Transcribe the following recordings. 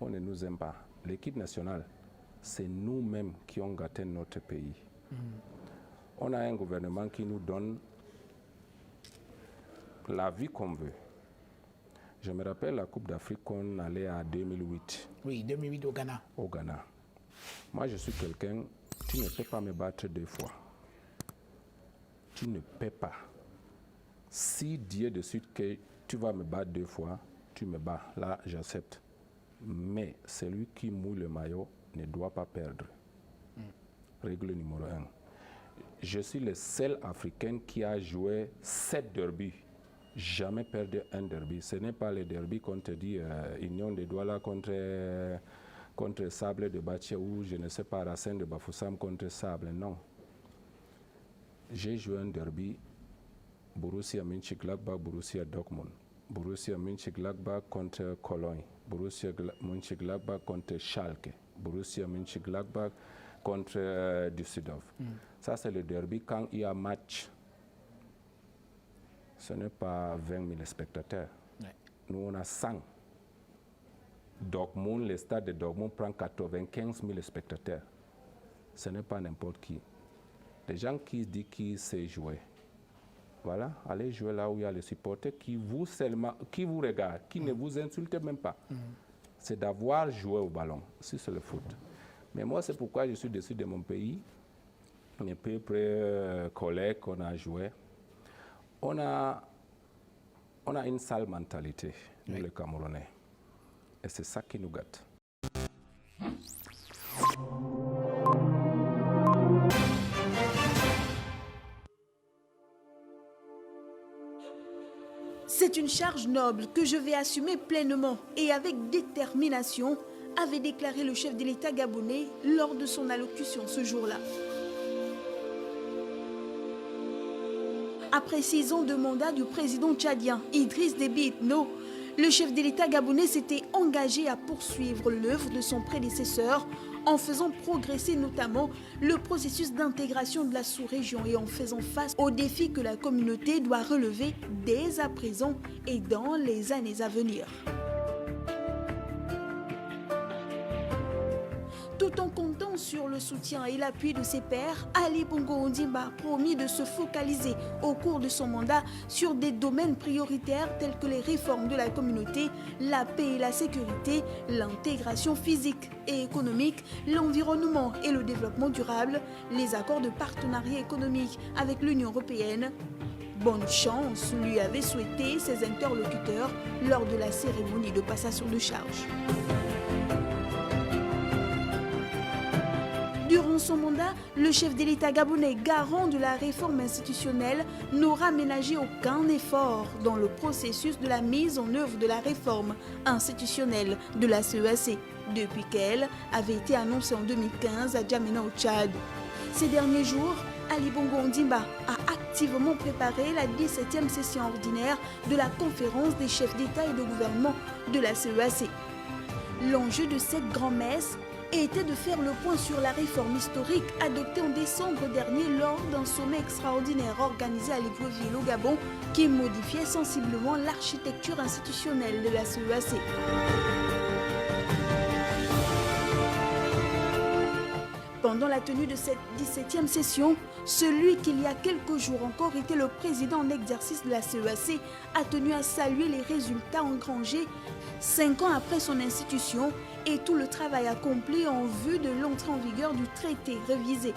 on ne nous aime pas. L'équipe nationale, c'est nous-mêmes qui ont gâté notre pays. On a un gouvernement qui nous donne la vie qu'on veut. Je me rappelle la Coupe d'Afrique qu'on allait à 2008. Oui, 2008 au Ghana. Au Ghana. Moi, je suis quelqu'un, tu ne peux pas me battre 2 fois. Tu ne peux pas. Si Dieu décide que tu vas me battre 2 fois, tu me bats. Là, j'accepte. Mais celui qui mouille le maillot ne doit pas perdre. Règle numéro 1. Je suis le seul Africain qui a joué 7 derbies. Jamais perdu un derby. Ce n'est pas le derby qu'on te dit Union de Douala contre Sable de Baché ou je ne sais pas Racine de Bafoussam contre Sable. Non. J'ai joué un derby Borussia Mönchengladbach, Borussia Dortmund. Borussia Mönchengladbach contre Cologne. Borussia Mönchengladbach contre Schalke. Borussia Mönchengladbach contre Düsseldorf. Ça, c'est le derby quand il y a match. Ce n'est pas 20 000 spectateurs. Ouais. Nous, on a 100. Dortmund, le stade de Dortmund prend 95 000 spectateurs. Ce n'est pas n'importe qui. Les gens qui disent qu'ils savent jouer. Voilà, allez jouer là où il y a les supporters qui vous regardent, qui ne vous insultent même pas. C'est d'avoir joué au ballon, si c'est le foot. Mais moi, c'est pourquoi je suis déçu de mon pays. Mes peuples, collègues qu'on a joué. On a une sale mentalité, nous les Camerounais. Et c'est ça qui nous gâte. C'est une charge noble que je vais assumer pleinement et avec détermination, avait déclaré le chef de l'État gabonais lors de son allocution ce jour-là. Après 6 ans de mandat du président tchadien Idriss Déby Itno, le chef de l'État gabonais s'était engagé à poursuivre l'œuvre de son prédécesseur en faisant progresser notamment le processus d'intégration de la sous-région et en faisant face aux défis que la communauté doit relever dès à présent et dans les années à venir. Tout en comptant sur le soutien et l'appui de ses pairs, Ali Bongo Ondimba a promis de se focaliser au cours de son mandat sur des domaines prioritaires tels que les réformes de la communauté, la paix et la sécurité, l'intégration physique et économique, l'environnement et le développement durable, les accords de partenariat économique avec l'Union européenne. Bonne chance, lui avaient souhaité ses interlocuteurs lors de la cérémonie de passation de charge. Durant son mandat, le chef de l'État gabonais, garant de la réforme institutionnelle, n'aura ménagé aucun effort dans le processus de la mise en œuvre de la réforme institutionnelle de la CEAC, depuis qu'elle avait été annoncée en 2015 à Djamena au Tchad. Ces derniers jours, Ali Bongo Ondimba a activement préparé la 17e session ordinaire de la conférence des chefs d'État et de gouvernement de la CEAC. L'enjeu de cette grand-messe était de faire le point sur la réforme historique adoptée en décembre dernier lors d'un sommet extraordinaire organisé à Libreville au Gabon qui modifiait sensiblement l'architecture institutionnelle de la CEAC. Pendant la tenue de cette 17e session, celui qui il y a quelques jours encore était le président en exercice de la CEAC a tenu à saluer les résultats engrangés 5 ans après son institution et tout le travail accompli en vue de l'entrée en vigueur du traité révisé.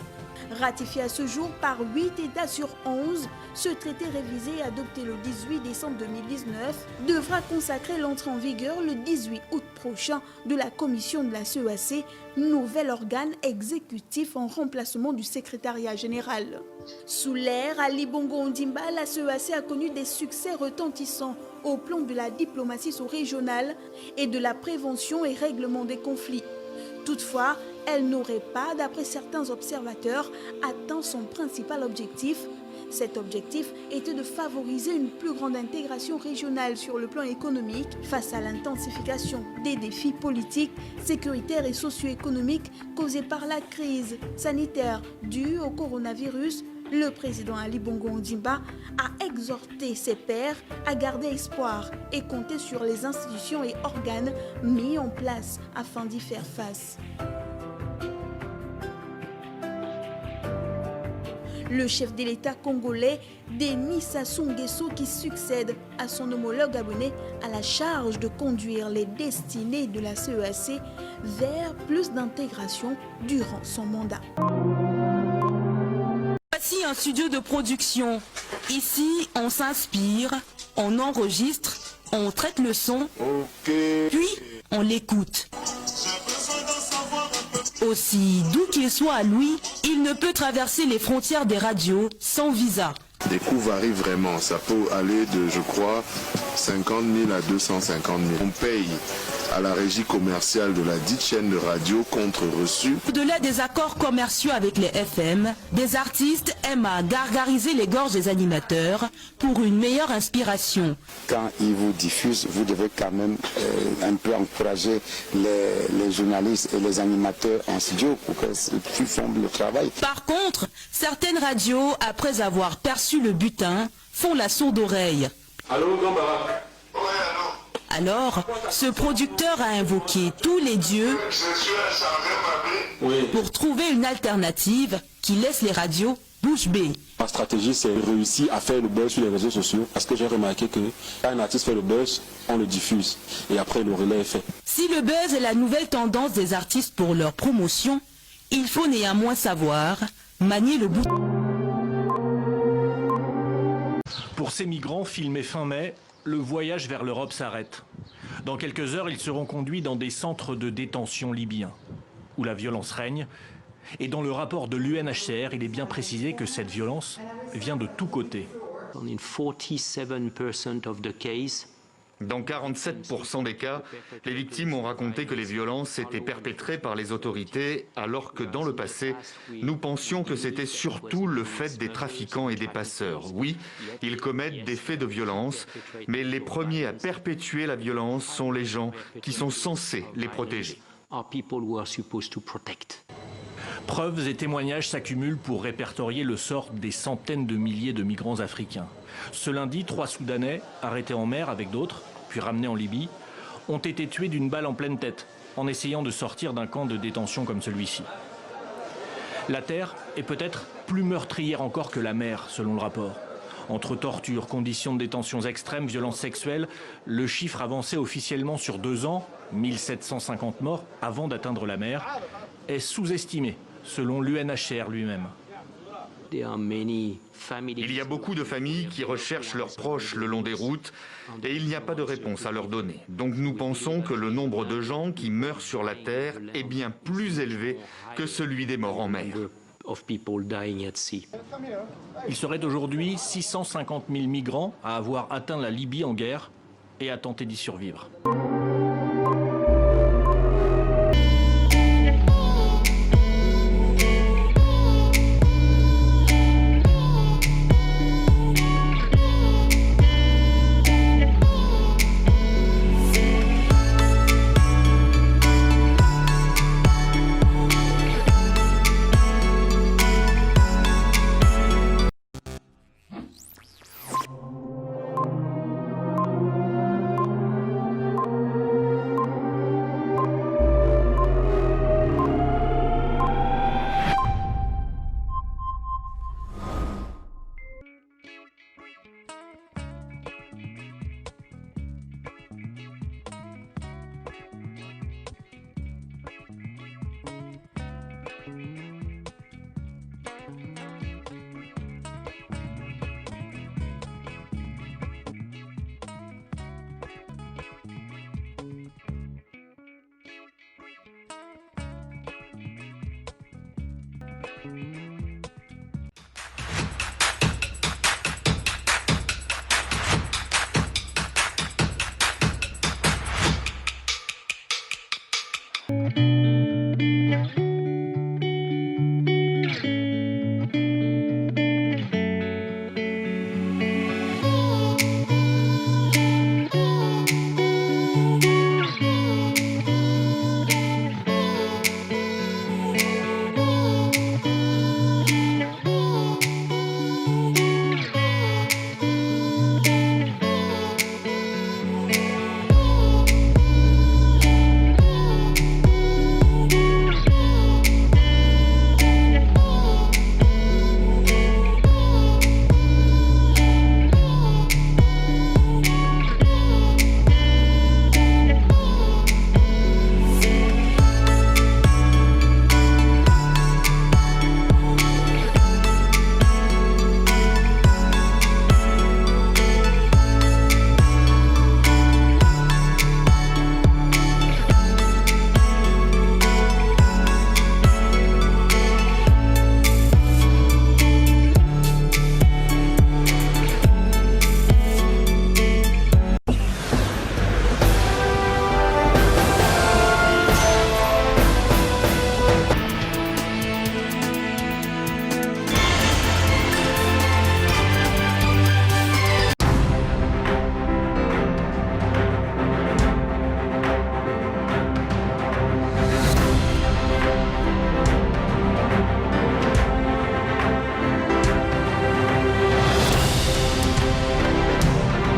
Ratifié à ce jour par 8 États sur 11, ce traité révisé adopté le 18 décembre 2019 devra consacrer l'entrée en vigueur le 18 août prochain de la commission de la CEAC, nouvel organe exécutif en remplacement du secrétariat général. Sous l'ère Ali Bongo Ondimba, la CEAC a connu des succès retentissants au plan de la diplomatie sous-régionale et de la prévention et règlement des conflits. Toutefois, elle n'aurait pas, d'après certains observateurs, atteint son principal objectif. Cet objectif était de favoriser une plus grande intégration régionale sur le plan économique face à l'intensification des défis politiques, sécuritaires et socio-économiques causés par la crise sanitaire due au coronavirus, Le président Ali Bongo Ondimba a exhorté ses pairs à garder espoir et compter sur les institutions et organes mis en place afin d'y faire face. Le chef de l'État congolais, Denis Sassou Nguesso, qui succède à son homologue gabonais, a la charge de conduire les destinées de la CEAC vers plus d'intégration durant son mandat. Voici un studio de production. Ici, on s'inspire, on enregistre, on traite le son, puis on l'écoute. Aussi doux qu'il soit à Louis, il ne peut traverser les frontières des radios sans visa. Les coûts varient vraiment. Ça peut aller de, je crois, 50 000 à 250 000. On paye à la régie commerciale de la dite chaîne de radio contre reçu. Au-delà des accords commerciaux avec les FM, des artistes aiment à gargariser les gorges des animateurs pour une meilleure inspiration. Quand ils vous diffusent, vous devez quand même un peu encourager les journalistes et les animateurs en studio pour qu'ils font le travail. Par contre, certaines radios, après avoir perçu le butin, font la sourde oreille. Allô, grand Barak? Ouais, allô. Alors, ce producteur a invoqué tous les dieux pour trouver une alternative qui laisse les radios bouche bée. Ma stratégie, c'est réussir à faire le buzz sur les réseaux sociaux parce que j'ai remarqué que quand un artiste fait le buzz, on le diffuse et après le relais est fait. Si le buzz est la nouvelle tendance des artistes pour leur promotion, il faut néanmoins savoir manier le bouton. Pour ces migrants filmés fin mai, le voyage vers l'Europe s'arrête. Dans quelques heures, ils seront conduits dans des centres de détention libyens, où la violence règne. Et dans le rapport de l'UNHCR, il est bien précisé que cette violence vient de tous côtés. Dans 47% des cas, les victimes ont raconté que les violences étaient perpétrées par les autorités, alors que dans le passé, nous pensions que c'était surtout le fait des trafiquants et des passeurs. Oui, ils commettent des faits de violence, mais les premiers à perpétuer la violence sont les gens qui sont censés les protéger. Preuves et témoignages s'accumulent pour répertorier le sort des centaines de milliers de migrants africains. Ce lundi, 3 Soudanais, arrêtés en mer avec d'autres, puis ramenés en Libye, ont été tués d'une balle en pleine tête en essayant de sortir d'un camp de détention comme celui-ci. La terre est peut-être plus meurtrière encore que la mer, selon le rapport. Entre torture, conditions de détention extrêmes, violences sexuelles, le chiffre avancé officiellement sur 2 ans, 1750 morts avant d'atteindre la mer, est sous-estimé, selon l'UNHCR lui-même. Il y a beaucoup de familles qui recherchent leurs proches le long des routes et il n'y a pas de réponse à leur donner. Donc nous pensons que le nombre de gens qui meurent sur la terre est bien plus élevé que celui des morts en mer. Il serait aujourd'hui 650 000 migrants à avoir atteint la Libye en guerre et à tenter d'y survivre.